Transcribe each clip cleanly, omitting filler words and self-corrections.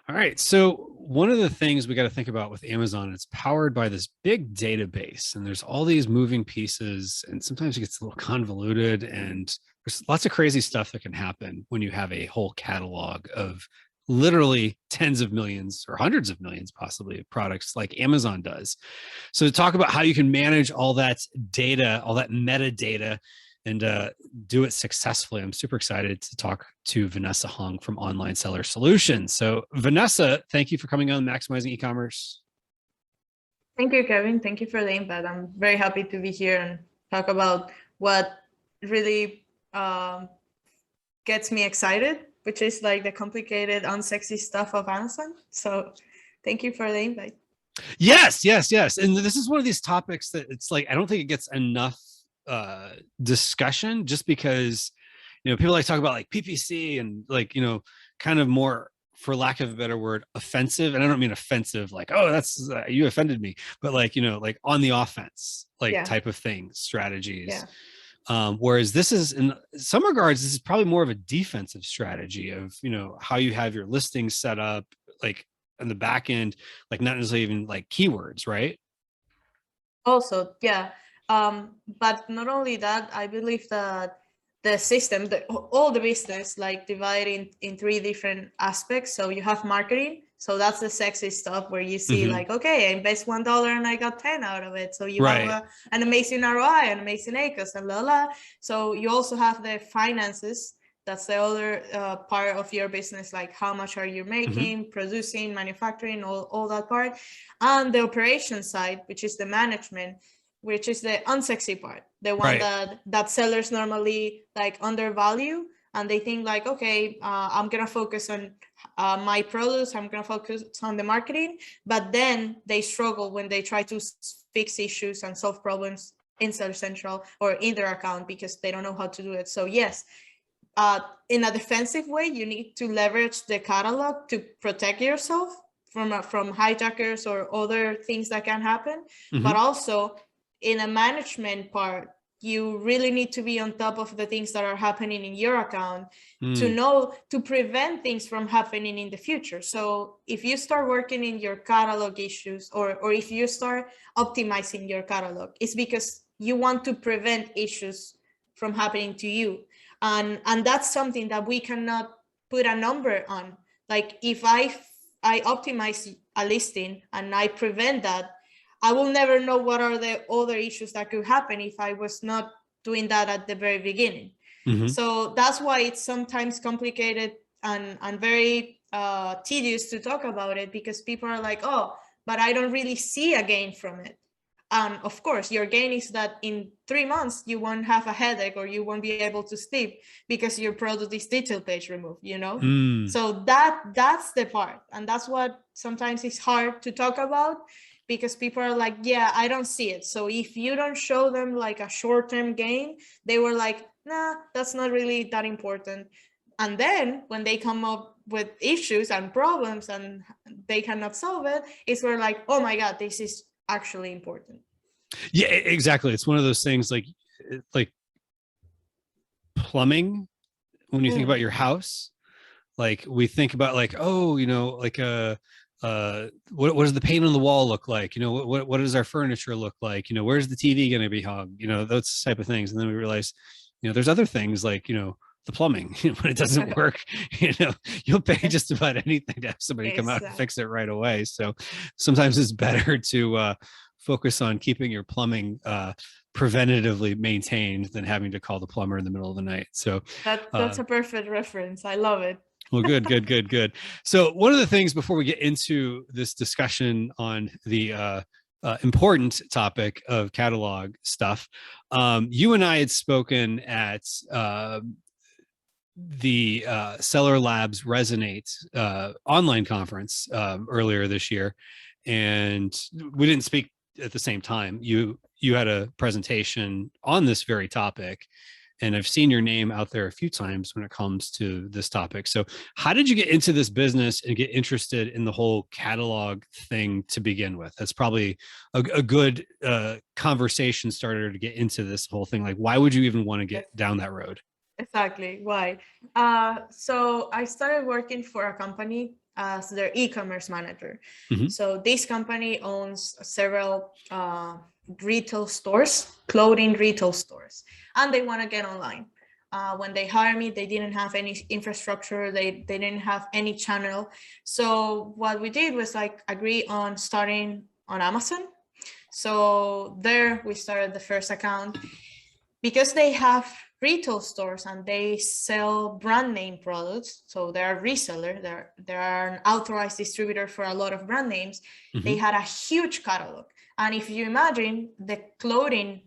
All right. So one of the things we got to think about with Amazon, it's powered by this big database, and there's all these moving pieces, and sometimes it gets a little convoluted, and there's lots of crazy stuff that can happen when you have a whole catalog of literally tens of millions or hundreds of millions possibly of products like Amazon does. So to talk about how you can manage all that data, all that metadata, and do it successfully, I'm super excited to talk to Vanessa Hung from Online Seller Solutions. So Vanessa, thank you for coming on Maximizing E-commerce. Thank you, Kevin. Thank you for the invite. I'm very happy to be here and talk about what really gets me excited, which is like the complicated, unsexy stuff of Amazon. So thank you for the invite. Yes. And this is one of these topics that it's like, I don't think it gets enough discussion, just because, people like talk about like PPC and like, kind of more, for lack of a better word, offensive. And I don't mean offensive, like, oh, that's you offended me, but like, like on the offense, like type of things, strategies. Whereas this is, in some regards, this is probably more of a defensive strategy of, how you have your listings set up, like on the back end, like not necessarily even like keywords, right? Also, yeah. But not only that, I believe that the system, all the business, like divided in three different aspects. So you have marketing. So that's the sexy stuff where you see like, okay, I invest $1 and I got 10 out of it. So you have an amazing ROI, an amazing ACOS, and la. So you also have the finances. That's the other part of your business, like how much are you making, producing, manufacturing, all that part. And the operation side, which is the management, which is the unsexy part, the one that sellers normally like undervalue, and they think like, okay, I'm gonna focus on my products, I'm gonna focus on the marketing, but then they struggle when they try to fix issues and solve problems in Seller Central or in their account because they don't know how to do it. So yes, in a defensive way, you need to leverage the catalog to protect yourself from hijackers or other things that can happen. But also in a management part, you really need to be on top of the things that are happening in your account to know, to prevent things from happening in the future. So if you start working in your catalog issues, or if you start optimizing your catalog, it's because you want to prevent issues from happening to you. And that's something that we cannot put a number on. Like if I optimize a listing and I prevent that, I will never know what are the other issues that could happen if I was not doing that at the very beginning. So that's why it's sometimes complicated and very tedious to talk about it, because people are like, oh, but I don't really see a gain from it. And of course, your gain is that in 3 months, you won't have a headache or you won't be able to sleep because your product is detail page removed, So that's the part. And that's what sometimes is hard to talk about, because people are like, yeah, I don't see it. So if you don't show them like a short-term gain, they were like, nah, that's not really that important. And then when they come up with issues and problems and they cannot solve it, it's where like, oh my God, this is actually important. Yeah, exactly. It's one of those things like plumbing. When you think about your house, like we think about like, oh, like what does the paint on the wall look like? What does our furniture look like? Where's the TV going to be hung? Those type of things. And then we realize, there's other things like, the plumbing, when it doesn't work, you'll pay just about anything to have somebody come out and fix it right away. So sometimes it's better to focus on keeping your plumbing preventatively maintained than having to call the plumber in the middle of the night. So that's a perfect reference. I love it. Well, good. So one of the things before we get into this discussion on the important topic of catalog stuff, you and I had spoken at the Seller Labs Resonate online conference earlier this year, and we didn't speak at the same time. You had a presentation on this very topic, and I've seen your name out there a few times when it comes to this topic. So how did you get into this business and get interested in the whole catalog thing to begin with? That's probably a good conversation starter to get into this whole thing. Like, why would you even want to get down that road? Exactly. Why? So I started working for a company as their e-commerce manager. Mhm. So this company owns several retail stores, clothing retail stores, and they want to get online. When they hired me, they didn't have any infrastructure. They didn't have any channel. So what we did was like agree on starting on Amazon. So there we started the first account because they have retail stores and they sell brand name products. So they're a reseller. They're an authorized distributor for a lot of brand names. They had a huge catalog. And if you imagine, the clothing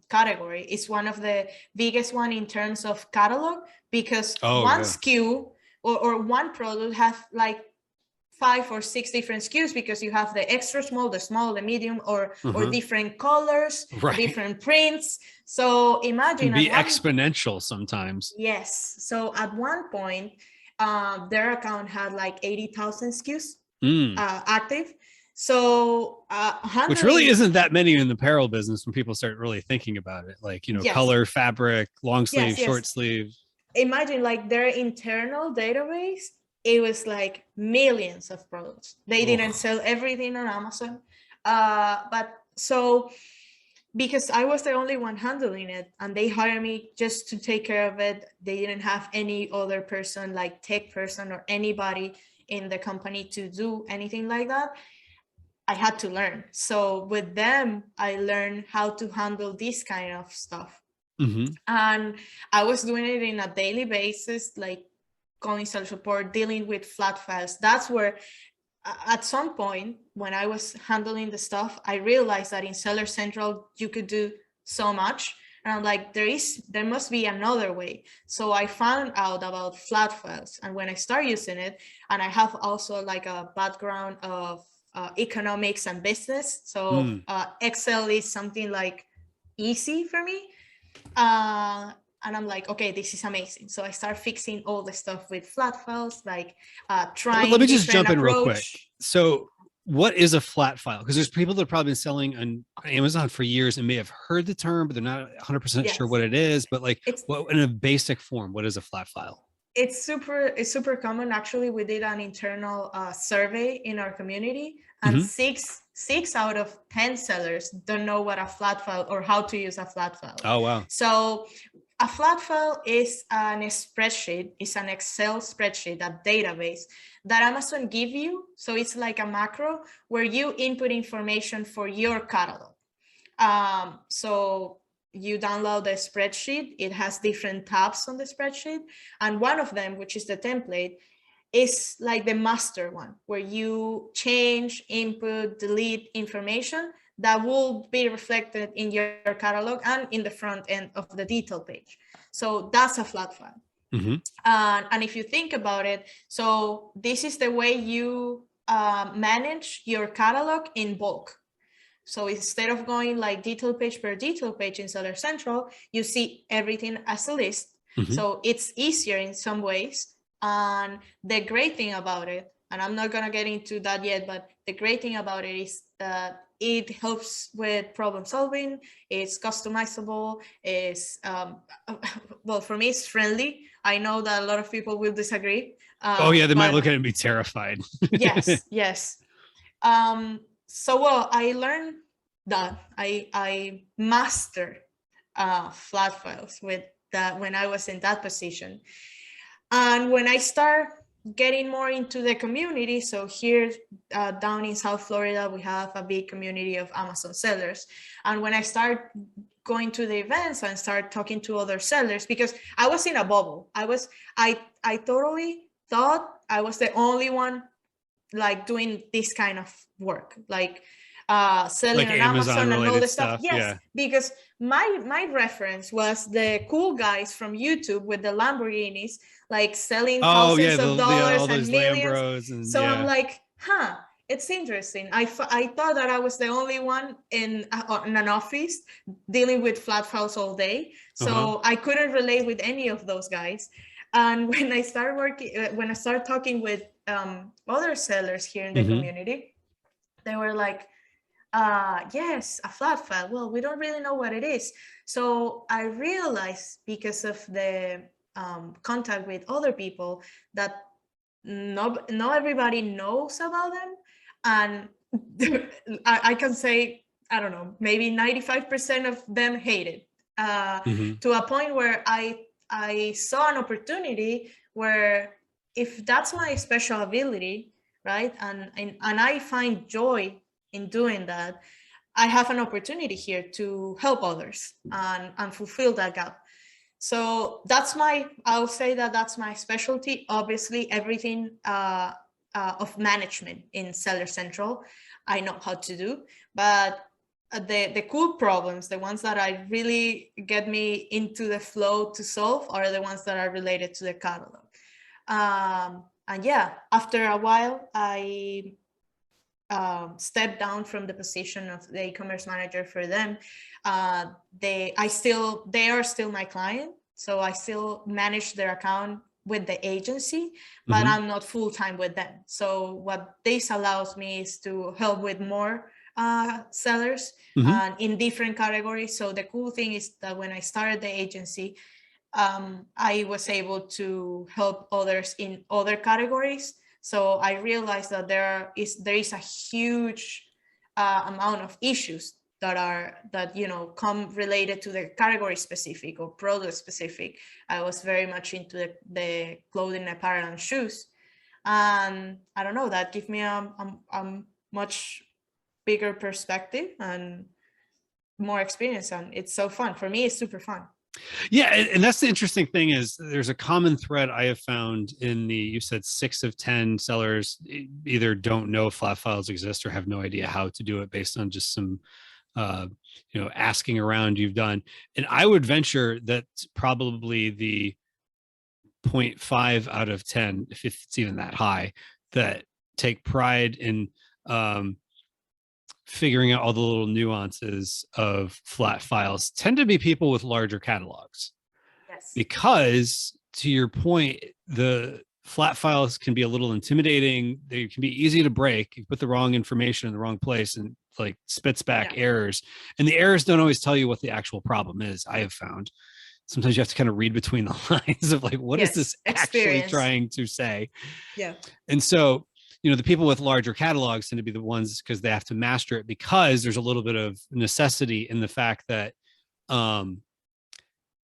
category is one of the biggest one in terms of catalog, because one SKU or one product has like 5 or 6 different SKUs, because you have the extra small, the small, the medium, or different colors, different prints. So imagine, can be exponential sometimes. Yes. So at one point, their account had like 80,000 SKUs active. So which really isn't that many in the apparel business when people start really thinking about it. Like, color, fabric, long sleeve, short sleeve. Imagine like their internal database, it was like millions of products. They didn't sell everything on Amazon. But so because I was the only one handling it and they hired me just to take care of it, they didn't have any other person, like tech person or anybody in the company to do anything like that. I had to learn. So with them, I learned how to handle this kind of stuff. And I was doing it in a daily basis, like calling seller support, dealing with flat files. That's where at some point when I was handling the stuff, I realized that in Seller Central, you could do so much. And I'm like, there must be another way. So I found out about flat files. And when I started using it, and I have also like a background of economics and business. So Excel is something like easy for me. And I'm like, okay, this is amazing. So I start fixing all the stuff with flat files, like trying. Let me just jump in real quick. So what is a flat file? Because there's people that have probably been selling on Amazon for years and may have heard the term, but they're not 100% sure what it is. But like, what in a basic form, what is a flat file? It's super common. Actually, we did an internal survey in our community, and 6 out of 10 sellers don't know what a flat file or how to use a flat file. Oh, wow. So a flat file is an spreadsheet, it's an Excel spreadsheet, a database that Amazon give you. So it's like a macro where you input information for your catalog. So you download the spreadsheet, it has different tabs on the spreadsheet. And one of them, which is the template, is like the master one, where you change, input, delete information that will be reflected in your catalog and in the front end of the detail page. So that's a flat file. And if you think about it, so this is the way you manage your catalog in bulk. So instead of going like detail page per detail page in Seller Central, you see everything as a list. So it's easier in some ways. And the great thing about it, and I'm not going to get into that yet, but the great thing about it is that it helps with problem solving. It's customizable. It's, well, for me, it's friendly. I know that a lot of people will disagree. They might look at it and be terrified. Yes. So, well, I learned that I mastered flat files with that when I was in that position. And when I start getting more into the community, so here down in South Florida, we have a big community of Amazon sellers. And when I start going to the events and start talking to other sellers, because I was in a bubble, I totally thought I was the only one like doing this kind of work, like selling like on Amazon and all this stuff. Yes, because my reference was the cool guys from YouTube with the Lamborghinis, like selling thousands of dollars and millions. I'm like, it's interesting. I thought that I was the only one in an office dealing with flat files all day, so I couldn't relate with any of those guys. And when I started talking with other sellers here in the community, they were like, yes, a flat file. Well, we don't really know what it is. So I realized, because of the contact with other people, that not everybody knows about them, and I can say, I don't know, maybe 95% of them hate it, to a point where I saw an opportunity where, if that's my special ability, right, and I find joy in doing that, I have an opportunity here to help others and fulfill that gap. So I'll say that that's my specialty. Obviously, everything of management in Seller Central, I know how to do, but the cool problems, the ones that I really get me into the flow to solve, are the ones that are related to the catalog. And yeah, after a while, I stepped down from the position of the e-commerce manager for them. They are still my client, so I still manage their account with the agency, but I'm not full-time with them. So what this allows me is to help with more sellers in different categories. So the cool thing is that when I started the agency, I was able to help others in other categories. So I realized that there is a huge amount of issues that come related to the category specific or product specific. I was very much into the clothing, apparel, and shoes, and I don't know, that gives me a much bigger perspective and more experience, and it's so fun for me. It's super fun. Yeah, and that's the interesting thing, is there's a common thread I have found in you said 6 of 10 sellers either don't know flat files exist or have no idea how to do it based on just some asking around you've done. And I would venture that probably the 0.5 out of 10, if it's even that high, that take pride in figuring out all the little nuances of flat files tend to be people with larger catalogs. Yes. Because, to your point, the flat files can be a little intimidating. They can be easy to break. You put the wrong information in the wrong place and like spits back errors. And the errors don't always tell you what the actual problem is, I have found. Sometimes you have to kind of read between the lines of like, what is this actually trying to say? Yeah. And so, the people with larger catalogs tend to be the ones, because they have to master it, because there's a little bit of necessity in the fact that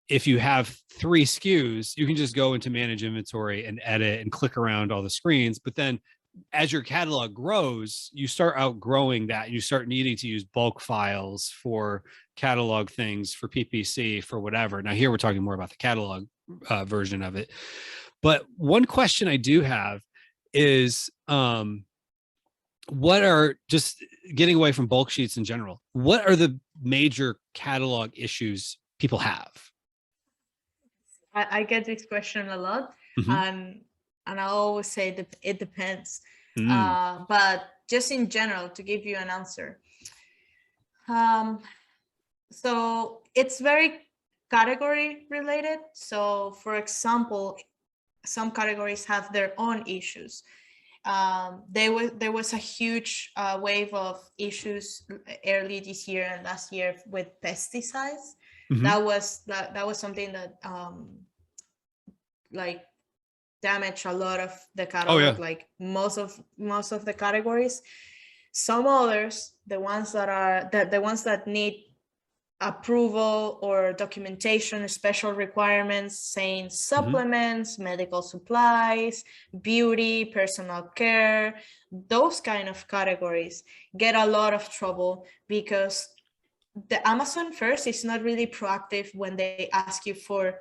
if you have 3 SKUs, you can just go into manage inventory and edit and click around all the screens. But then as your catalog grows, you start outgrowing that. You start needing to use bulk files for catalog things, for PPC, for whatever. Now here we're talking more about the catalog version of it. But one question I do have is, what are, just getting away from bulk sheets in general, what are the major catalog issues people have? I get this question a lot, and I always say that it depends. But just in general, to give you an answer, so it's very category related. So, for example, some categories have their own issues. There was a huge wave of issues early this year and last year with pesticides. That was something that like damaged a lot of the catalog, like most of the categories. Some others, the ones that need approval or documentation, special requirements, saying supplements, medical supplies, beauty, personal care, those kind of categories get a lot of trouble, because the Amazon first is not really proactive when they ask you for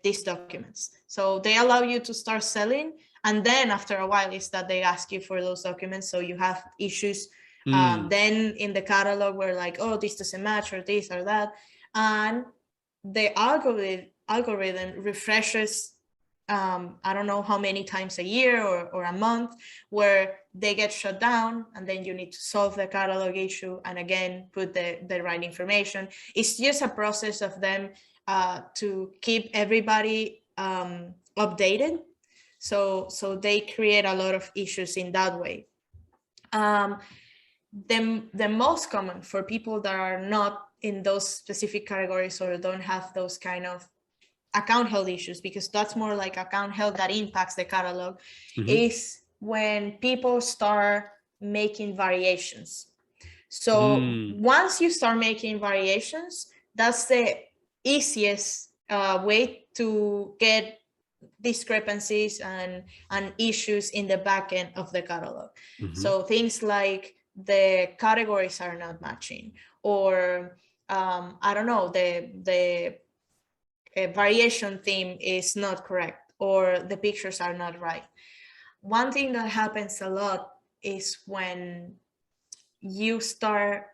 these documents. So they allow you to start selling, and then after a while is that they ask you for those documents. So you have issues then in the catalog where like, oh, this doesn't match, or this or that, and the algorithm refreshes I don't know how many times a year or a month, where they get shut down, and then you need to solve the catalog issue and again put the right information. It's just a process of them to keep everybody updated. So they create a lot of issues in that way. The most common for people that are not in those specific categories or don't have those kind of account health issues, because that's more like account health that impacts the catalog, Mm-hmm. is when people start making variations. So once you start making variations, that's the easiest way to get discrepancies and issues in the back end of the catalog. Mm-hmm. So things like the categories are not matching, or I don't know, the variation theme is not correct, or the pictures are not right. One thing that happens a lot is when you start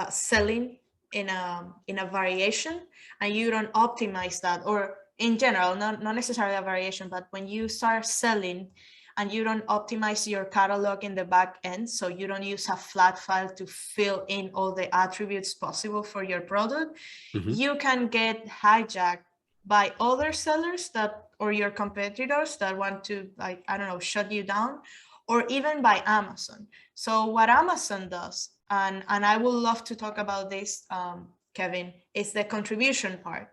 selling in a variation and you don't optimize that, or in general, not necessarily a variation, but when you start selling and you don't optimize your catalog in the back end, so you don't use a flat file to fill in all the attributes possible for your product, Mm-hmm. you can get hijacked by other sellers that, or your competitors that want to, like, I don't know, shut you down, or even by Amazon. So what Amazon does, and I would love to talk about this, Kevin, is the contribution part.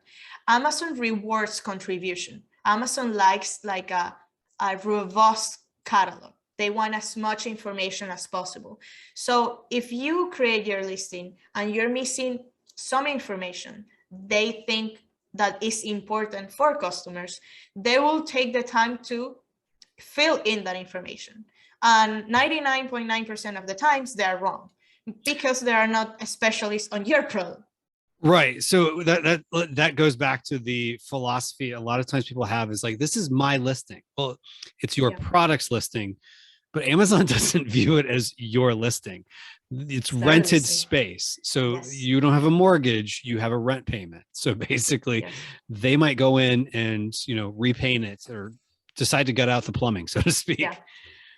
Amazon rewards contribution. Amazon likes like a robust catalog. They want as much information as possible. So if you create your listing and you're missing some information they think that is important for customers, they will take the time to fill in that information. And 99.9% of the times they're wrong because they are not a specialist on your product. Right. So that goes back to the philosophy a lot of times people have, is like, this is my listing. Well, it's your product's listing, but Amazon doesn't view it as your listing. It's rented space. So you don't have a mortgage, you have a rent payment. So basically they might go in and, repaint it or decide to gut out the plumbing, so to speak. Yeah.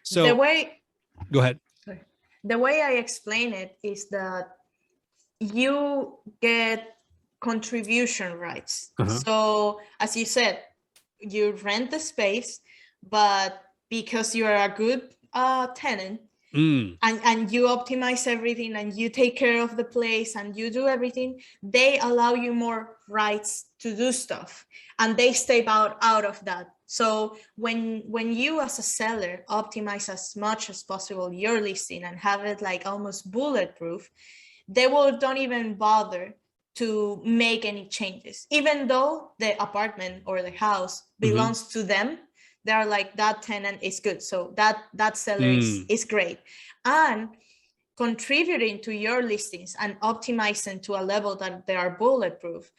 So go ahead. The way I explain it is that you get contribution rights. So as you said, you rent the space, but because you're a good tenant, and you optimize everything and you take care of the place and you do everything, they allow you more rights to do stuff and they stay out of that. So when you as a seller optimize as much as possible your listing and have it like almost bulletproof, they don't even bother to make any changes, even though the apartment or the house belongs to them. They're like, that tenant is good, so that seller is great. And contributing to your listings and optimizing to a level that they are bulletproof,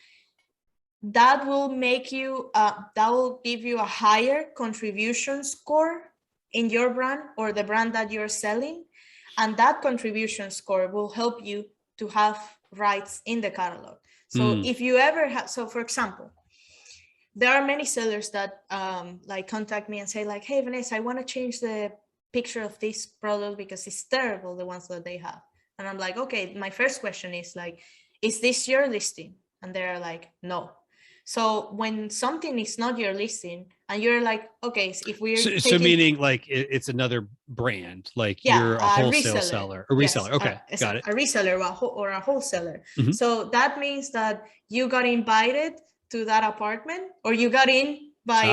that will make you that will give you a higher contribution score in your brand or the brand that you're selling, and that contribution score will help you to have rights in the catalog. So if you ever have, so for example, there are many sellers that like contact me and say like, hey Vanessa, I want to change the picture of this product because it's terrible, the ones that they have. And I'm like, okay, my first question is like, is this your listing? And they're like, no. So when something is not your listing and you're like, okay, so if we're so meaning like it's another brand, like you're a wholesale seller, a reseller. Okay, got it. A reseller or a wholesaler. So that means that you got invited to that apartment or you got in by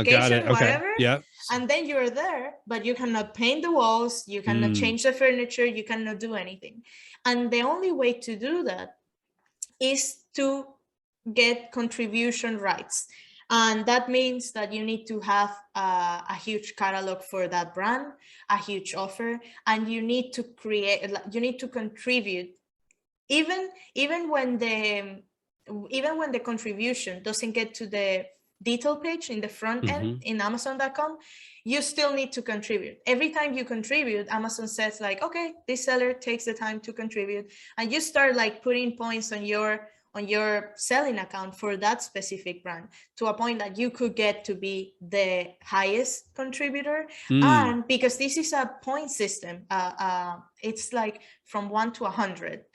verification, whatever. Yeah. And then you're there, but you cannot paint the walls, you cannot change the furniture, you cannot do anything. And the only way to do that is to get contribution rights. And that means that you need to have a huge catalog for that brand, a huge offer, and you need to contribute even when the contribution doesn't get to the detail page in the front end in Amazon.com, you still need to contribute. Every time you contribute, Amazon says like, okay, this seller takes the time to contribute, and you start like putting points on your selling account for that specific brand to a point that you could get to be the highest contributor. And because this is a point system, it's like from 1 to 100.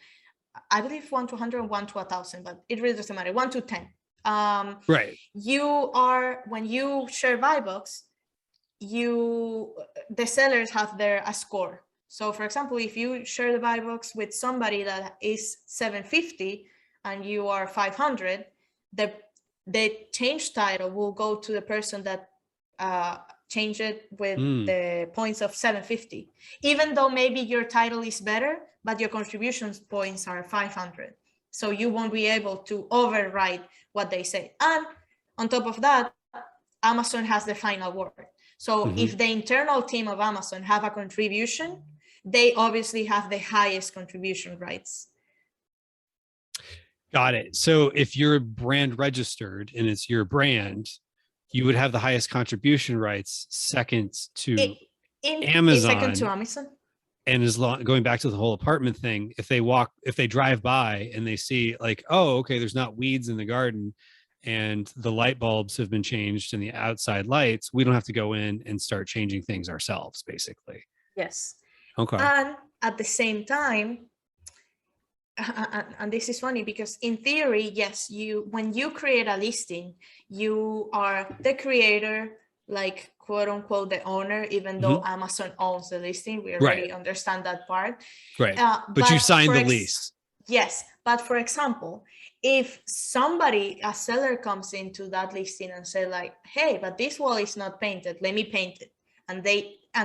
I believe 1 to 100 and 1 to 1,000, but it really doesn't matter. 1 to 10. Right. When you share buy box, the sellers have a score. So for example, if you share the buy box with somebody that is 750 and you are 500, the change title will go to the person that changed it with the points of 750, even though maybe your title is better, but your contribution points are 500. So you won't be able to override what they say. And on top of that, Amazon has the final word. So if the internal team of Amazon have a contribution, they obviously have the highest contribution rights. Got it. So if you're brand registered and it's your brand, you would have the highest contribution rights, second to Amazon. Second to Amazon. And as long, going back to the whole apartment thing, if they drive by and they see like, oh, okay, there's not weeds in the garden and the light bulbs have been changed and the outside lights, we don't have to go in and start changing things ourselves, basically. Yes. Okay. And at the same time, and this is funny because in theory, yes, when you create a listing, you are the creator, like quote unquote the owner, even though Amazon owns the listing. We already understand that part. Right. But you signed the lease. Yes. But for example, if a seller comes into that listing and say like, hey, but this wall is not painted, let me paint it. And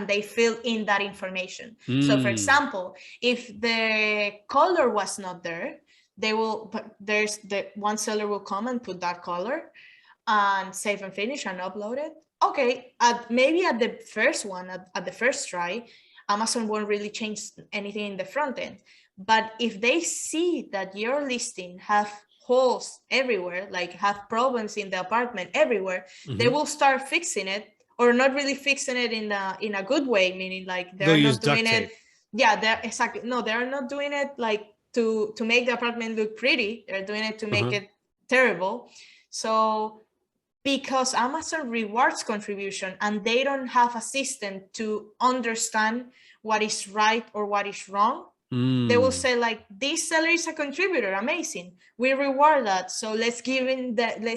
they fill in that information. So for example, if the color was not there, there's the one seller will come and put that color and save and finish and upload it. Okay, maybe at the first one, at the first try, Amazon won't really change anything in the front end. But if they see that your listing have holes everywhere, like have problems in the apartment everywhere, they will start fixing it, or not really fixing it in a good way, meaning like they're not doing it. Yeah, they're not doing it like to make the apartment look pretty. They're doing it to make it terrible. So because Amazon rewards contribution and they don't have a system to understand what is right or what is wrong, they will say like, this seller is a contributor, amazing, we reward that, so let's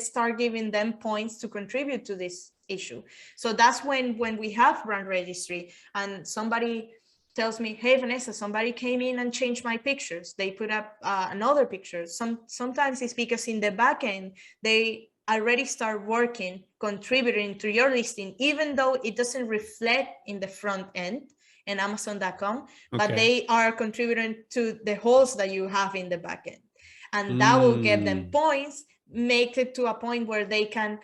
start giving them points to contribute to this issue. So that's when we have brand registry and somebody tells me, hey Vanessa, somebody came in and changed my pictures, they put up another picture. Sometimes it's because in the back end they already start working, contributing to your listing, even though it doesn't reflect in the front end in Amazon.com, but they are contributing to the holes that you have in the back end. And that will give them points, make it to a point where they can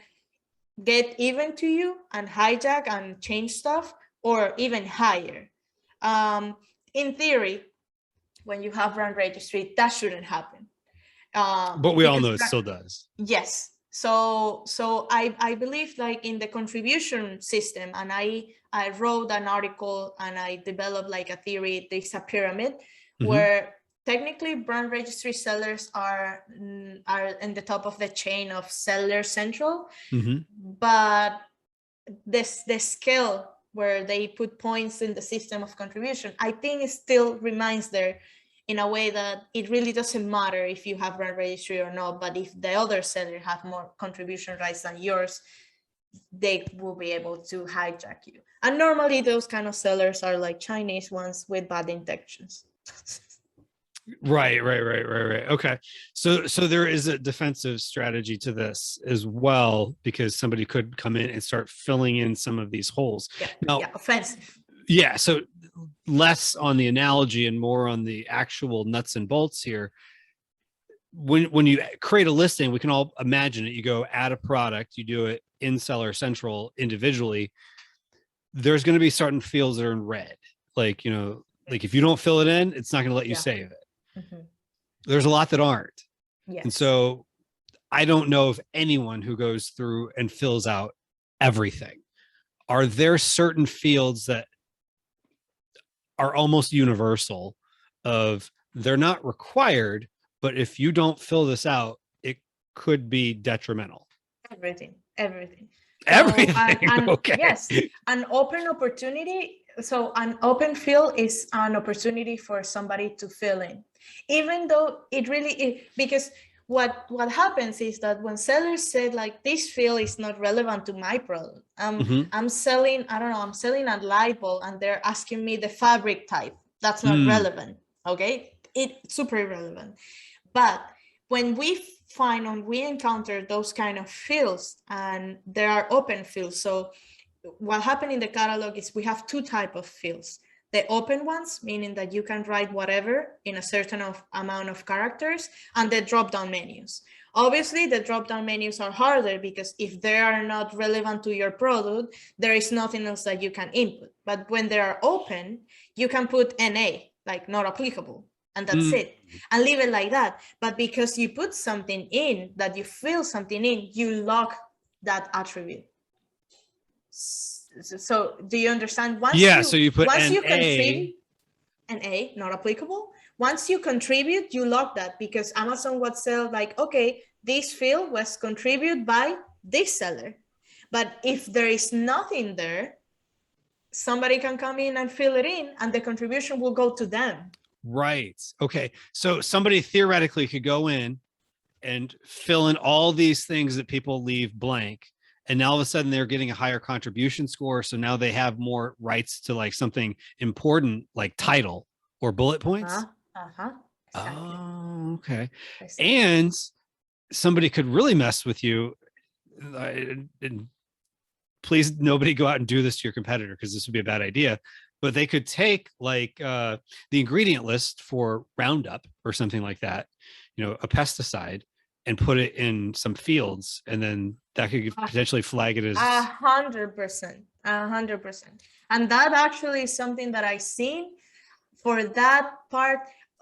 get even to you and hijack and change stuff, or even higher. In theory, when you have brand registry, that shouldn't happen. But we all know it still does. Yes. So I believe like in the contribution system, and I wrote an article and I developed like a theory, there's a pyramid where technically brand registry sellers are in the top of the chain of Seller Central, but the scale where they put points in the system of contribution, I think it still remains there, in a way that it really doesn't matter if you have brand registry or not, but if the other seller have more contribution rights than yours, they will be able to hijack you. And normally those kind of sellers are like Chinese ones with bad intentions. Right. Okay. So there is a defensive strategy to this as well, because somebody could come in and start filling in some of these holes. Offensive. Yeah. So less on the analogy and more on the actual nuts and bolts here. When you create a listing, we can all imagine it. You go add a product, you do it in Seller Central individually. There's going to be certain fields that are in red. Like, like if you don't fill it in, it's not going to let you save it. There's a lot that aren't. Yes. And so I don't know of anyone who goes through and fills out everything. Are there certain fields that are almost universal of they're not required, but if you don't fill this out, it could be detrimental? Everything. Okay. Yes, an open opportunity. So an open field is an opportunity for somebody to fill in, even though it really because what happens is that when sellers said like, this field is not relevant to my product, I'm selling, I'm selling a light bulb and they're asking me the fabric type, that's not relevant. Okay, it's super irrelevant. But when we encounter those kind of fields, and there are open fields. So what happened in the catalog is we have two type of fields. The open ones, meaning that you can write whatever in a certain amount of characters, and the drop-down menus. Obviously, the drop-down menus are harder because if they are not relevant to your product, there is nothing else that you can input. But when they are open, you can put NA, like not applicable, and that's it, and leave it like that. But because you put something in, that you fill something in, you lock that attribute. So do you understand? So you put once NA. you contribute, NA, not applicable. Once you contribute, you lock that, because Amazon would sell like, okay, this field was contributed by this seller. But if there is nothing there, somebody can come in and fill it in, and the contribution will go to them. Right. Okay. So somebody theoretically could go in and fill in all these things that people leave blank. And now all of a sudden they're getting a higher contribution score. So now they have more rights to like something important like title or bullet points. Exactly. Oh, okay. Exactly. And somebody could really mess with you. And please, nobody go out and do this to your competitor, because this would be a bad idea. But they could take like the ingredient list for Roundup or something like that, a pesticide, and put it in some fields, and then that could potentially flag it as 100%, 100%. And that actually is something that I've seen for that part.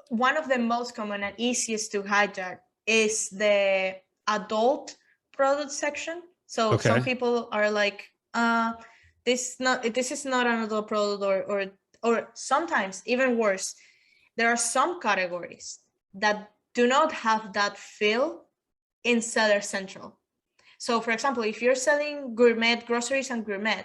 One of the most common and easiest to hijack is the adult product section. So some people are like, this is not an adult product, or sometimes even worse, there are some categories that do not have that fill in Seller Central. So for example, if you're selling gourmet groceries and gourmet,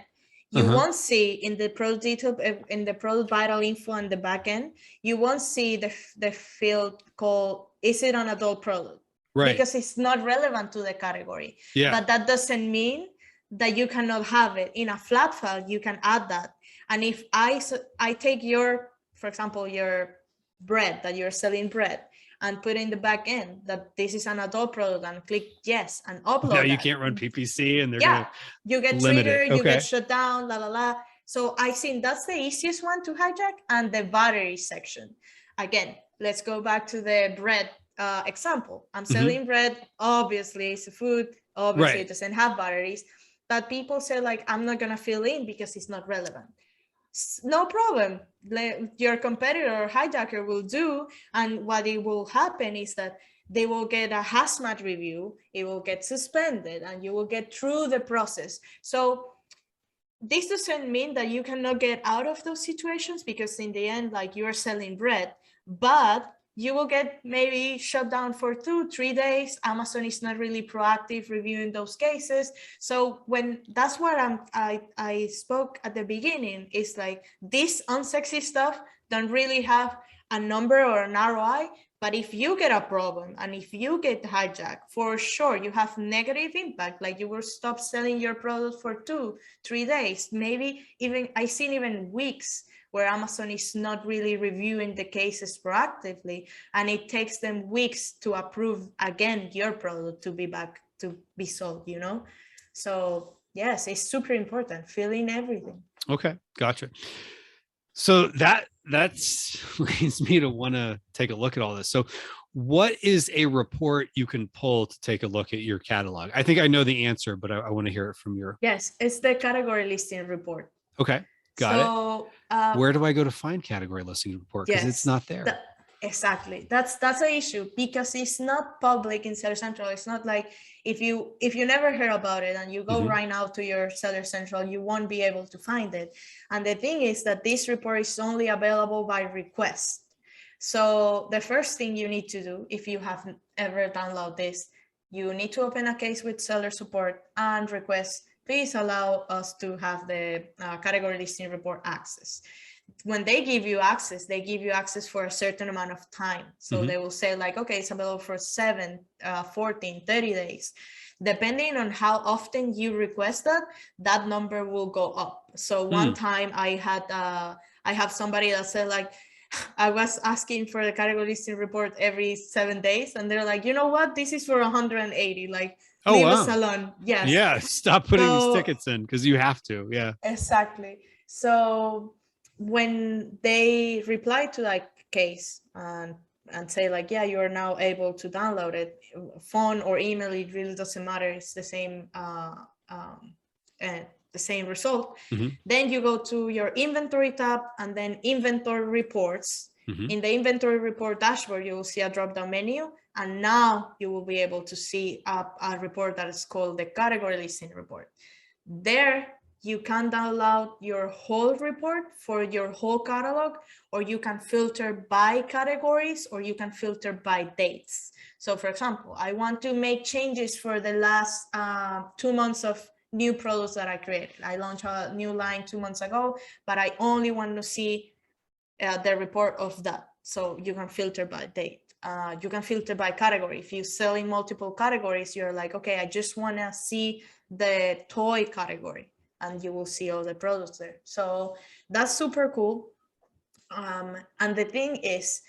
you won't see in the product detail, in the product vital info on the back end, you won't see the field called, is it an adult product? Right. Because it's not relevant to the category. Yeah. But that doesn't mean that you cannot have it. In a flat file, you can add that. And if I take for example, your bread, that you're selling bread, and put in the back end that this is an adult product, and click yes and upload. No, you can't run PPC, and they're gonna you get triggered, you get shut down, la la la. So I think that's the easiest one to hijack. And the battery section, again, let's go back to the bread example. I'm selling bread, obviously it's a food, obviously it doesn't have batteries, but people say like, I'm not gonna fill in because it's not relevant. No problem. Your competitor or hijacker will do, and what it will happen is that they will get a hazmat review, it will get suspended, and you will get through the process. So this doesn't mean that you cannot get out of those situations, because in the end, like, you are selling bread, but you will get maybe shut down for 2-3 days. Amazon is not really proactive reviewing those cases. So that's what I spoke at the beginning, is like, this unsexy stuff don't really have a number or an ROI. But if you get a problem and if you get hijacked, for sure you have negative impact. Like, you will stop selling your product for 2-3 days, maybe even, I've seen even weeks, where Amazon is not really reviewing the cases proactively, and it takes them weeks to approve again your product to be back to be sold, So yes, it's super important, fill in everything. Okay, gotcha. So that leads me to want to take a look at all this. So what is a report you can pull to take a look at your catalog? I think I know the answer, but I want to hear it from your. Yes, it's the category listing report. Okay. Got it. Where do I go to find category listing report? Because it's not there. Exactly. That's the issue, because it's not public in Seller Central. It's not like, if you never heard about it and you go right now to your Seller Central, you won't be able to find it. And the thing is that this report is only available by request. So the first thing you need to do, if you have ever downloaded this, you need to open a case with seller support and request, please allow us to have the category listing report access. When they give you access, they give you access for a certain amount of time. So they will say like, okay, it's available for 7, 14, 30 days. Depending on how often you request that number will go up. So one time I have somebody that said like, I was asking for the category listing report every 7 days, and they're like, you know what? This is for 180. Like, Oh, leave us wow. alone. Yes. Yeah. Stop putting these So tickets in because you have to. Yeah. exactly. So when they reply to like case and say like, yeah, you are now able to download it, phone or email, it really doesn't matter. It's the same and the same result. Mm-hmm. Then you go to your inventory tab and then inventory reports. Mm-hmm. In the inventory report dashboard, you will see a drop-down menu, and now you will be able to see a report that is called the category listing report. There you can download your whole report for your whole catalog, or you can filter by categories, or you can filter by dates. So for example, I want to make changes for the last 2 months of new products that I created. I launched a new line 2 months ago, but I only want to see the report of that. So you can filter by date. You can filter by category. If you sell in multiple categories, you're like, okay, I just want to see the toy category, and you will see all the products there. So that's super cool. And the thing is,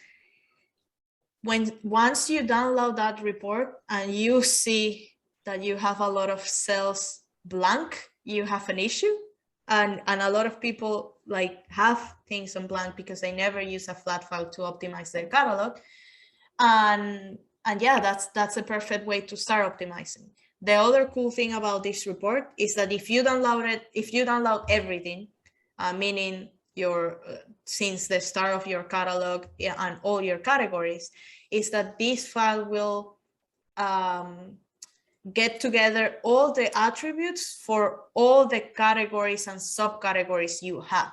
once you download that report and you see that you have a lot of cells blank, you have an issue. And a lot of people like have things on blank because they never use a flat file to optimize their catalog. And yeah, that's a perfect way to start optimizing. The other cool thing about this report is that if you download everything, meaning your since the start of your catalog and all your categories, is that this file will get together all the attributes for all the categories and subcategories you have.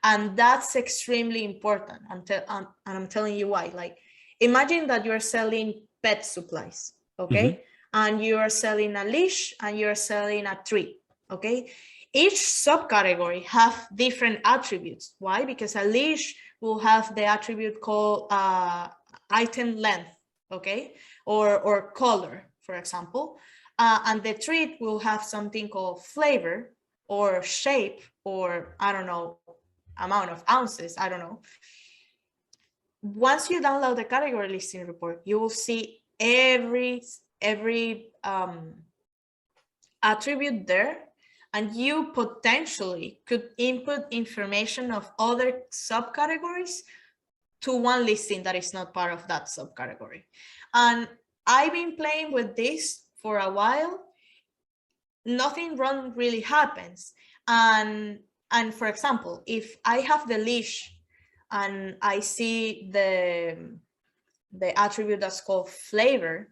And that's extremely important. And I'm telling you why. Like, imagine that you're selling pet supplies, okay? Mm-hmm. And you're selling a leash and you're selling a treat, okay? Each subcategory have different attributes. Why? Because a leash will have the attribute called item length, okay? Or color, for example. And the treat will have something called flavor or shape, or I don't know, amount of ounces, I don't know. Once you download the category listing report, you will see every attribute there, and you potentially could input information of other subcategories to one listing that is not part of that subcategory. And I've been playing with this for a while. Nothing wrong really happens. And for example, if I have the leash and I see the attribute that's called flavor,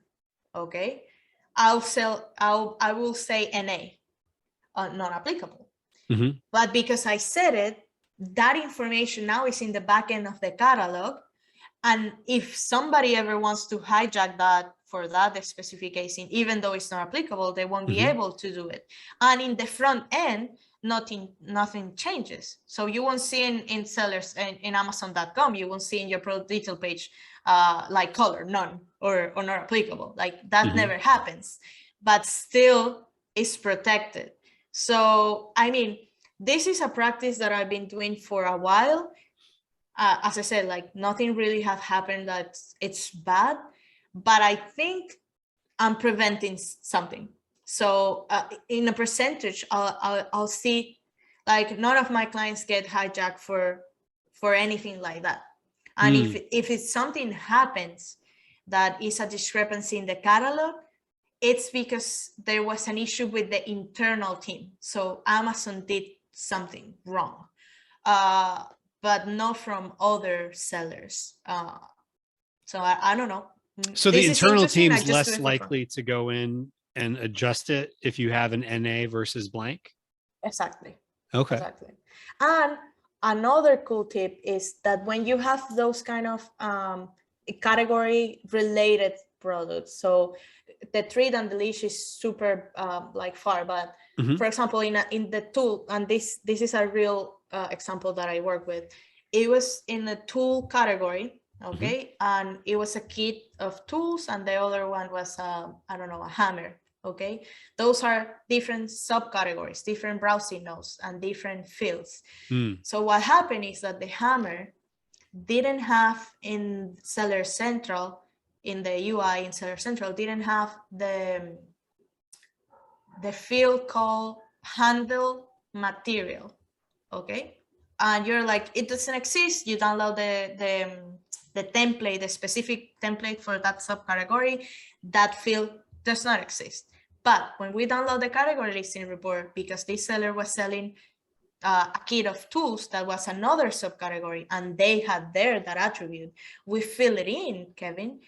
okay, I will say NA, not applicable. Mm-hmm. But because I said it, that information now is in the back end of the catalog. And if somebody ever wants to hijack that for that specification, even though it's not applicable, they won't be able to do it. And in the front end, nothing changes. So you won't see in sellers in Amazon.com, you won't see in your product detail page like color, none, or not applicable. Like that never happens, but still is protected. So, I mean, this is a practice that I've been doing for a while. As I said, like nothing really have happened that it's bad, but I think I'm preventing something. So in a percentage, I'll see like none of my clients get hijacked for anything like that. And if it's something happens that is a discrepancy in the catalog, it's because there was an issue with the internal team. So Amazon did something wrong. But not from other sellers. So I don't know. So This the is internal interesting. I team's just do less it for fun. likely to go in and adjust it if you have an NA versus blank. Exactly. Okay. Exactly. And another cool tip is that when you have those kind of category related products, so the treat and the leash is super like far, but for example, in the tool, and this is a real example that I work with. It was in the tool category, okay, and it was a kit of tools, and the other one was I don't know, a hammer. Okay, those are different subcategories, different browsing nodes, and different fields. So what happened is that the hammer didn't have in Seller Central, in the UI in Seller Central, didn't have the field called handle material, okay? And you're like, it doesn't exist. You download the template, the specific template for that subcategory. That field does not exist. But when we download the category listing report, because this seller was selling a kit of tools that was another subcategory, and they had there that attribute, we fill it in, Kevin,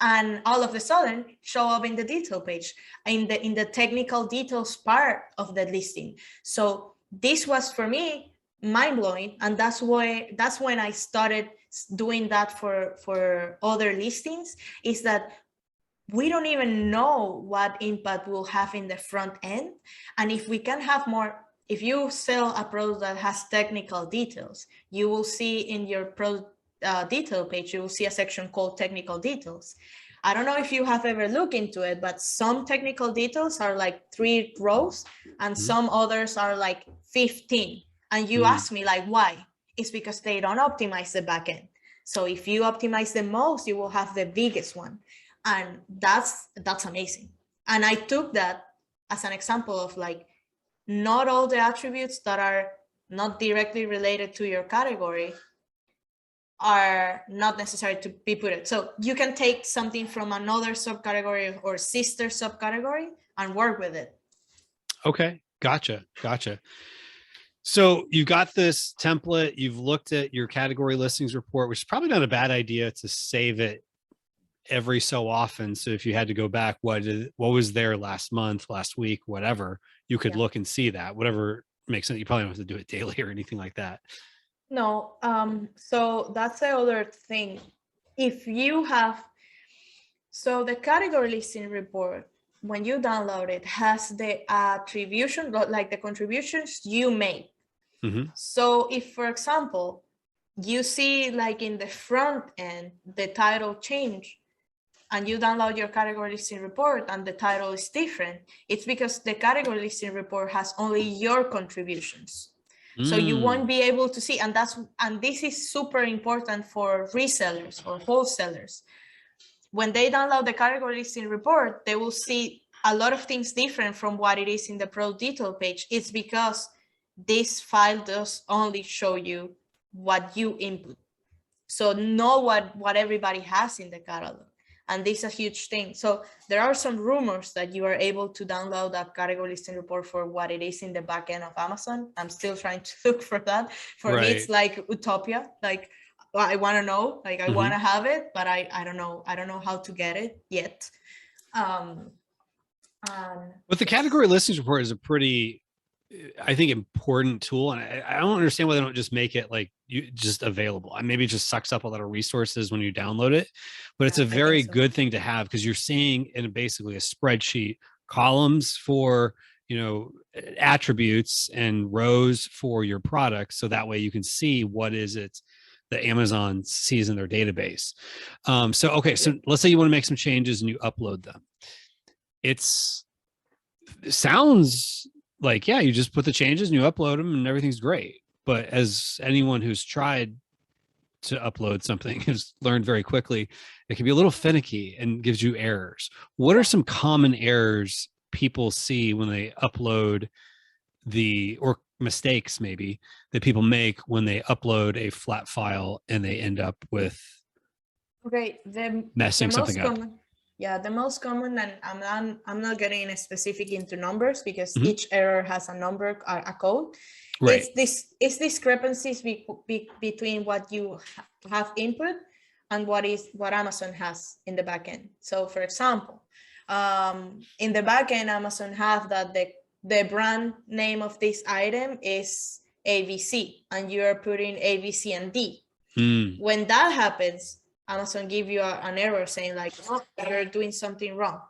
and all of a sudden show up in the detail page, in the technical details part of the listing. So this was, for me, mind-blowing, and that's when I started doing that for other listings, is that we don't even know what impact we'll have in the front end. And if we can have more, if you sell a product that has technical details, you will see in your product detail page, you will see a section called technical details. I don't know if you have ever looked into it, but some technical details are like 3 rows and some others are like 15. And you ask me like, why? It's because they don't optimize the backend. So if you optimize the most, you will have the biggest one. And that's amazing. And I took that as an example of like, not all the attributes that are not directly related to your category are not necessary to be put it. So you can take something from another subcategory or sister subcategory and work with it. Okay, gotcha. So you got this template, you've looked at your category listings report, which is probably not a bad idea to save it every so often. So if you had to go back, what was there last month, last week, whatever, you could look and see that, whatever makes sense. You probably don't have to do it daily or anything like that. No, so that's the other thing. If you have, so the category listing report, when you download it, has the attribution, like the contributions you made. So if, for example, you see like in the front end, the title change, and you download your category listing report and the title is different, it's because the category listing report has only your contributions. So you won't be able to see, and this is super important for resellers or wholesalers. When they download the category listing report, they will see a lot of things different from what it is in the product detail page. It's because this file does only show you what you input. So know what everybody has in the catalog. And this is a huge thing. So there are some rumors that you are able to download that category listing report for what it is in the back end of Amazon. I'm still trying to look for that. For me, it's like utopia. Like, I want to know, like I want to have it, but I don't know. I don't know how to get it yet. But the category listings report is a pretty, I think, important tool. And I don't understand why they don't just make it like just available. Maybe it just sucks up a lot of resources when you download it, but it's a very good thing to have, because you're seeing in basically a spreadsheet columns for, attributes and rows for your products. So that way you can see what is it that Amazon sees in their database. So let's say you want to make some changes and you upload them. It sounds like, you just put the changes and you upload them and everything's great. But as anyone who's tried to upload something has learned very quickly, it can be a little finicky and gives you errors. What are some common errors people see when they upload or mistakes maybe that people make when they upload a flat file and they end up with messing something up? Yeah, the most common, and I'm not getting specific into numbers because each error has a number, a code. Right. It's discrepancies between what you have input and what Amazon has in the backend. So, for example, in the backend, Amazon have that the brand name of this item is ABC, and you are putting A, B, C, and D. When that happens, Amazon give you an error saying like, oh, you're doing something wrong.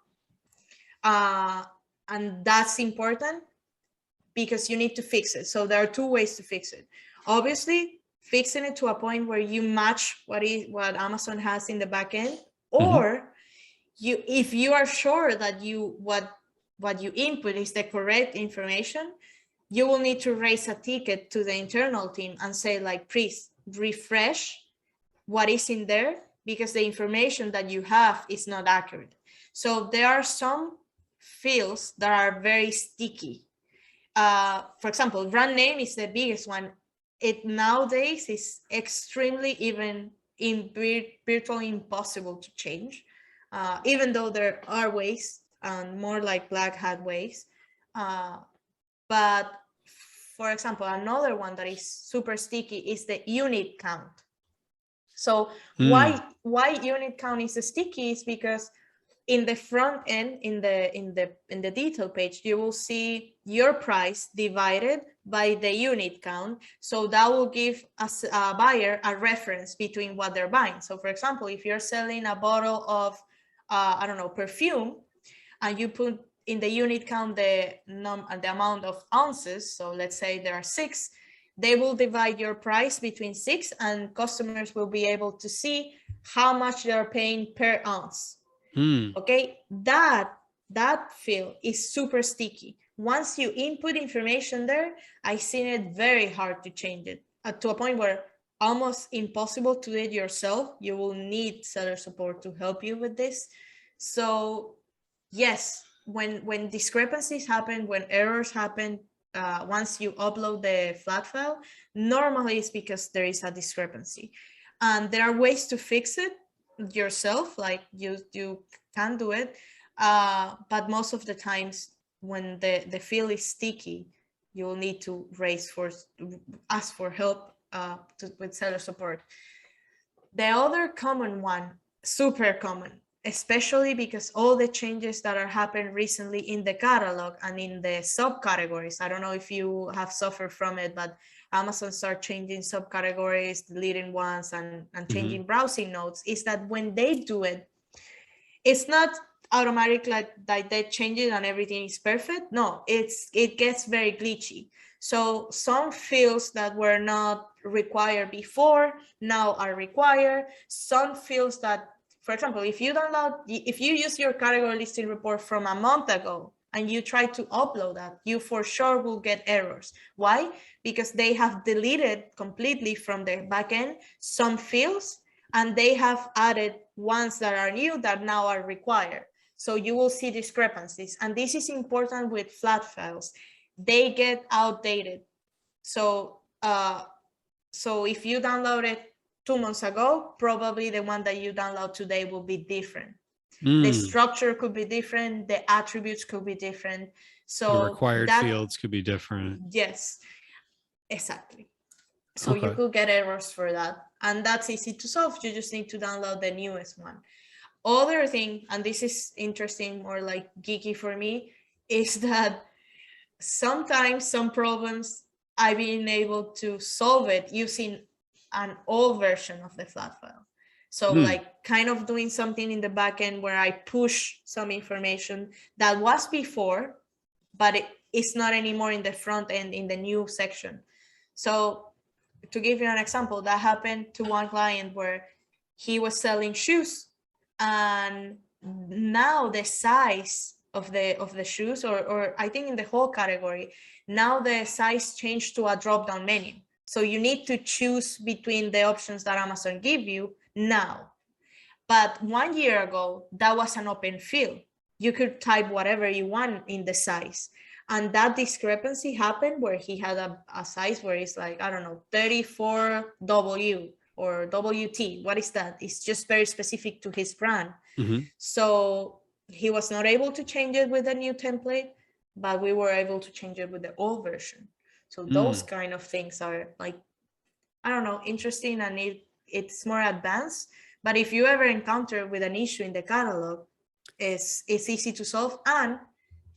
And that's important because you need to fix it. So there are 2 ways to fix it. Obviously, fixing it to a point where you match what Amazon has in the backend, or if you are sure that what you input is the correct information, you will need to raise a ticket to the internal team and say like, please refresh what is in there because the information that you have is not accurate. So there are some fields that are very sticky. For example, brand name is the biggest one. It nowadays is extremely even virtually impossible to change, even though there are ways and more like black hat ways. But for example, another one that is super sticky is the unit count. So why unit count is sticky is because in the front end, in the detail page, you will see your price divided by the unit count. So that will give us a buyer a reference between what they're buying. So for example, if you're selling a bottle of I don't know, perfume, and you put in the unit count the amount of ounces, so let's say there are 6, they will divide your price between 6, and customers will be able to see how much they're paying per ounce. Okay, that field is super sticky. Once you input information there, I seen it very hard to change it, to a point where almost impossible to do it yourself. You will need seller support to help you with this. So yes, when discrepancies happen, when errors happen, once you upload the flat file, normally it's because there is a discrepancy, and there are ways to fix it yourself. Like you can do it, but most of the times when the field is sticky, you will need to ask for help with seller support. The other common one, super common, especially because all the changes that are happening recently in the catalog and in the subcategories. I don't know if you have suffered from it, but Amazon start changing subcategories, deleting ones, and changing browsing nodes, is that when they do it, it's not automatic like they change it and everything is perfect. No, it gets very glitchy. So some fields that were not required before now are required. Some fields that, for example, if you use your category listing report from a month ago and you try to upload that, you for sure will get errors. Why? Because they have deleted completely from the backend some fields, and they have added ones that are new that now are required. So you will see discrepancies. And this is important with flat files. They get outdated. So if you downloaded 2 months ago, probably the one that you download today will be different. The structure could be different. The attributes could be different. So the required fields could be different. Yes, exactly. So you could get errors for that. And that's easy to solve. You just need to download the newest one. Other thing, and this is interesting, more like geeky for me, is that sometimes some problems I've been able to solve it using an old version of the flat file. So like kind of doing something in the backend where I push some information that was before, but it's not anymore in the front end in the new section. So to give you an example, that happened to one client where he was selling shoes, and now the size of the shoes, or I think in the whole category, now the size changed to a drop-down menu. So you need to choose between the options that Amazon give you now. But 1 year ago, that was an open field. You could type whatever you want in the size. And that discrepancy happened where he had a size where it's like, I don't know, 34W or WT. What is that? It's just very specific to his brand. So he was not able to change it with the new template, but we were able to change it with the old version. So those kind of things are like, I don't know, interesting, and it's more advanced. But if you ever encounter with an issue in the catalog, it's easy to solve. And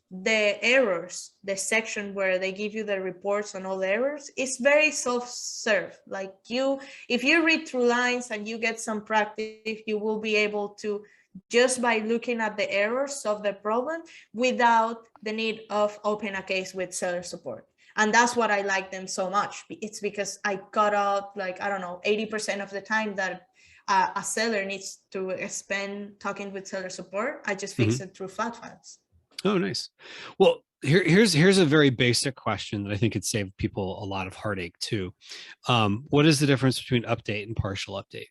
the errors, the section where they give you the reports on all the errors, is very self-serve. Like if you read through lines and you get some practice, you will be able to, just by looking at the errors, solve the problem without the need of open a case with seller support. And that's what I like them so much. It's because I cut out, like, I don't know, 80% of the time that a seller needs to spend talking with seller support. I just fix it through flat files. Oh, nice. Well, here's a very basic question that I think could save people a lot of heartache too. What is the difference between update and partial update?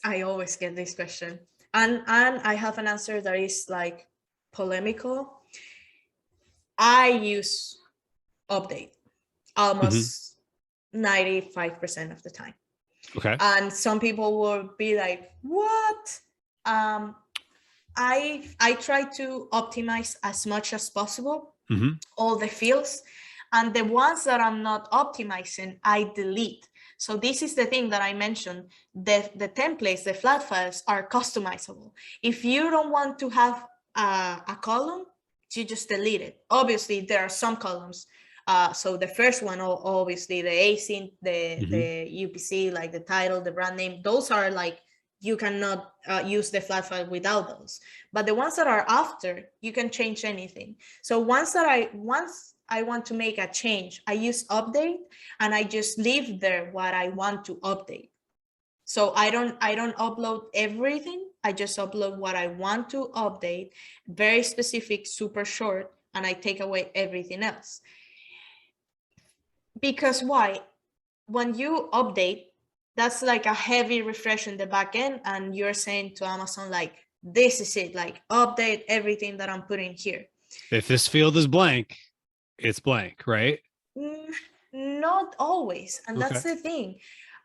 I always get this question, and I have an answer that is like polemical. I use update Hmm. almost 95% of the time. Okay. And some people will be like, what? Um, I try to optimize as much as possible Hmm. all the fields, and the ones that I'm not optimizing, I delete. So this is the thing that I mentioned. The templates, the flat files are customizable. If you don't want to have a column, you just delete it. Obviously, there are some columns. So the first one, obviously the async, Hmm. the UPC, like the title, the brand name, those are like, you cannot use the flat file without those. But the ones that are after, you can change anything. So once I want to make a change, I use update, and I just leave there what I want to update. So I don't upload everything. I just upload what I want to update, very specific, super short, and I take away everything else. Because why? When you update, that's like a heavy refresh in the back end, and you're saying to Amazon, like, this is it, like, update everything that I'm putting here. If this field is blank, it's blank, right? Mm, Not always, and Okay. that's the thing.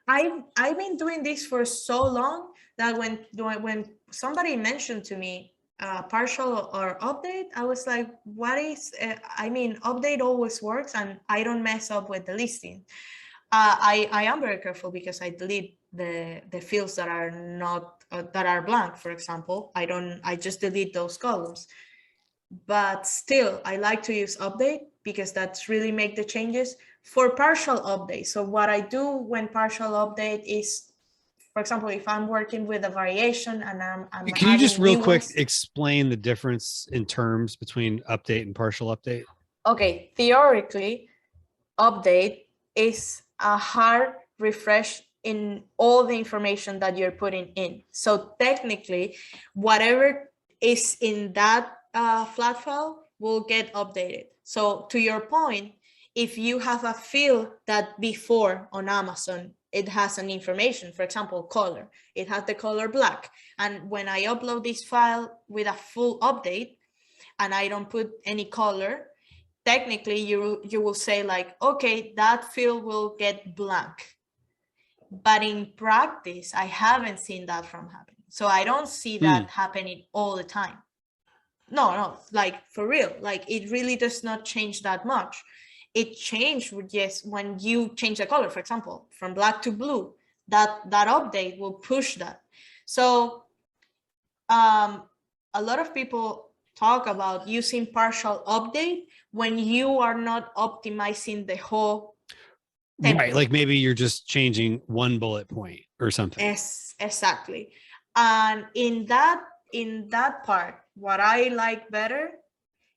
I've been doing this for so long that when somebody mentioned to me partial or update, I was like, what is? I mean, update always works, and I don't mess up with the listing. I am very careful because I delete the fields that are not that are blank. For example, I just delete those columns. But still, I like to use update because that's really make the changes for partial update. So what I do when partial update is, for example, if I'm working with a variation and I'm Can you just adding real new quick ones. explain the difference in terms between update and partial update? Okay, theoretically, update is a hard refresh in all the information that you're putting in. So technically, whatever is in that flat file will get updated. So to your point, if you have a field that before on Amazon, it has an information, for example, color, it has the color black. And when I upload this file with a full update and I don't put any color, technically you will say like, okay, that field will get blank. But in practice, I haven't seen that from happening. So I don't see Hmm. that happening all the time. No, like for real, like it really does not change that much. It changed with, yes, when you change the color, for example, from black to blue, that update will push that. So um, a lot of people talk about using partial update when you are not optimizing the whole Right. template. Like maybe you're just changing one bullet point or something. Yes, exactly. And in that part, what I like better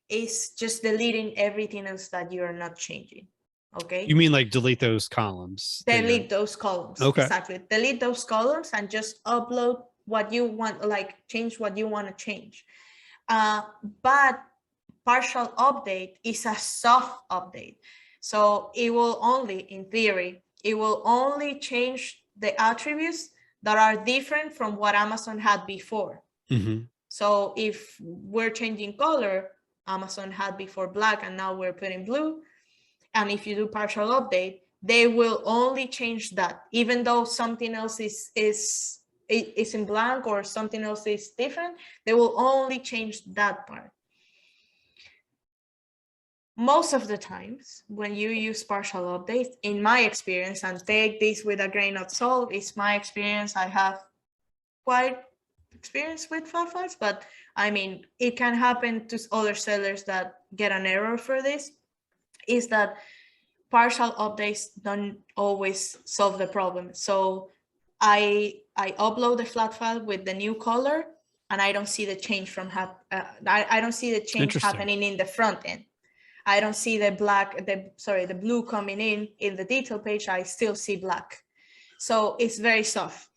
is just deleting everything else that you're not changing. You Okay. mean like delete those columns that you're Delete those columns. okay. Exactly. Delete those columns and just upload what you want, like change what you want to change. Uh, but partial update is a soft update. So it will only, in theory, it will only change the attributes that are different from what Amazon had before. Hmm. So if we're changing color, Amazon had before black and now we're putting blue. And if you do partial update, they will only change that, even though something else is in blank or something else is different, they will only change that part. Most of the times when you use partial updates, in my experience, and take this with a grain of salt, it's my experience. I have quite experience with flat files, but I mean, it can happen to other sellers that get an error for this, is that partial updates don't always solve the problem. So I upload the flat file with the new color, and I don't see the change I don't see the change Interesting. happening in the front end. I don't see the blue coming in the detail page. I still see black. So it's very soft.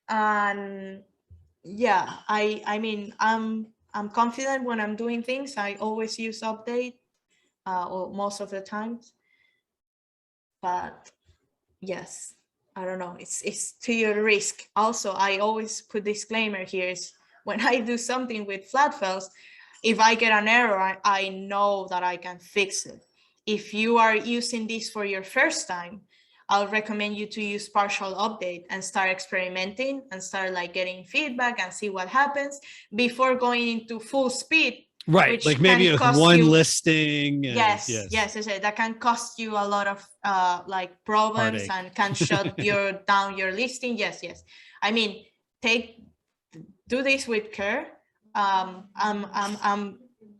And yeah, I mean, I'm confident when I'm doing things. I always use update, or most of the times. But yes. I don't know, it's to your risk. Also, I always put disclaimer here is when I do something with flat files, if I get an error, I know that I can fix it. If you are using this for your first time, I'll recommend you to use partial update and start experimenting and start like getting feedback and see what happens before going into full speed, Right. Like which maybe can with cost one you. listing and Yes, yes, yes, yes, yes, that can cost you a lot of like problems heartache. and can shut your down your listing. Yes, yes. I mean, take do this with care.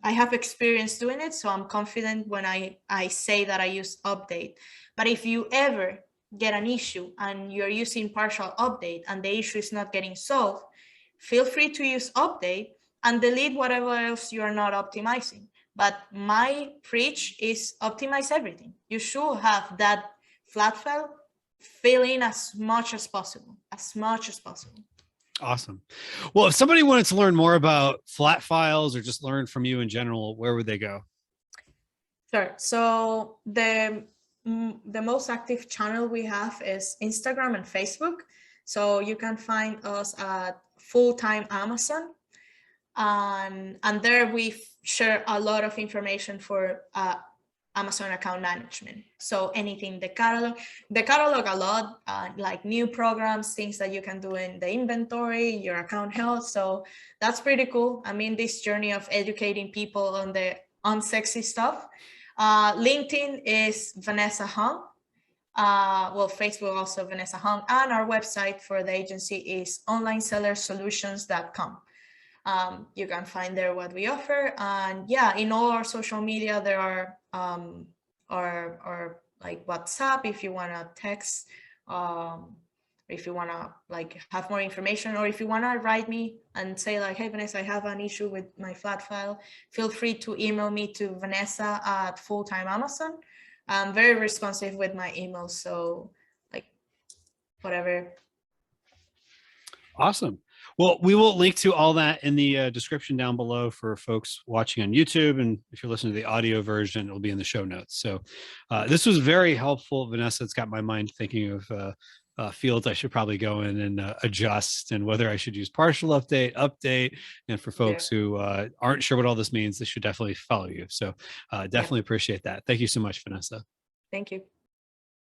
I have experience doing it, so I'm confident when I say that I use update. But if you ever get an issue and you're using partial update and the issue is not getting solved, feel free to use update and delete whatever else you are not optimizing. But my preach is optimize everything. You should have that flat file fill in as much as possible, as much as possible. Awesome. Well, if somebody wanted to learn more about flat files or just learn from you in general, where would they go? Sure. So the most active channel we have is Instagram and Facebook. So you can find us at Full-Time Amazon, and there we share a lot of information for Amazon account management. So anything, the catalog a lot, like new programs, things that you can do in the inventory, your account health. So that's pretty cool. I mean, this journey of educating people on the unsexy stuff. LinkedIn is Vanessa Hung. Well, Facebook also Vanessa Hung, and our website for the agency is onlinesellersolutions.com. You can find there what we offer, and yeah, in all our social media there are or like WhatsApp if you want to text, if you want to like have more information, or if you want to write me and say like, hey Vanessa, I have an issue with my flat file, feel free to email me to Vanessa at Full-Time Amazon. I'm very responsive with my emails, so like whatever. Awesome. Well, we will link to all that in the description down below for folks watching on YouTube. And if you're listening to the audio version, it'll be in the show notes. So this was very helpful, Vanessa. It's got my mind thinking of fields I should probably go in and adjust, and whether I should use partial update. And for Yeah, folks who aren't sure what all this means, they should definitely follow you. So yeah, definitely appreciate that. Thank you so much, Vanessa. thank you.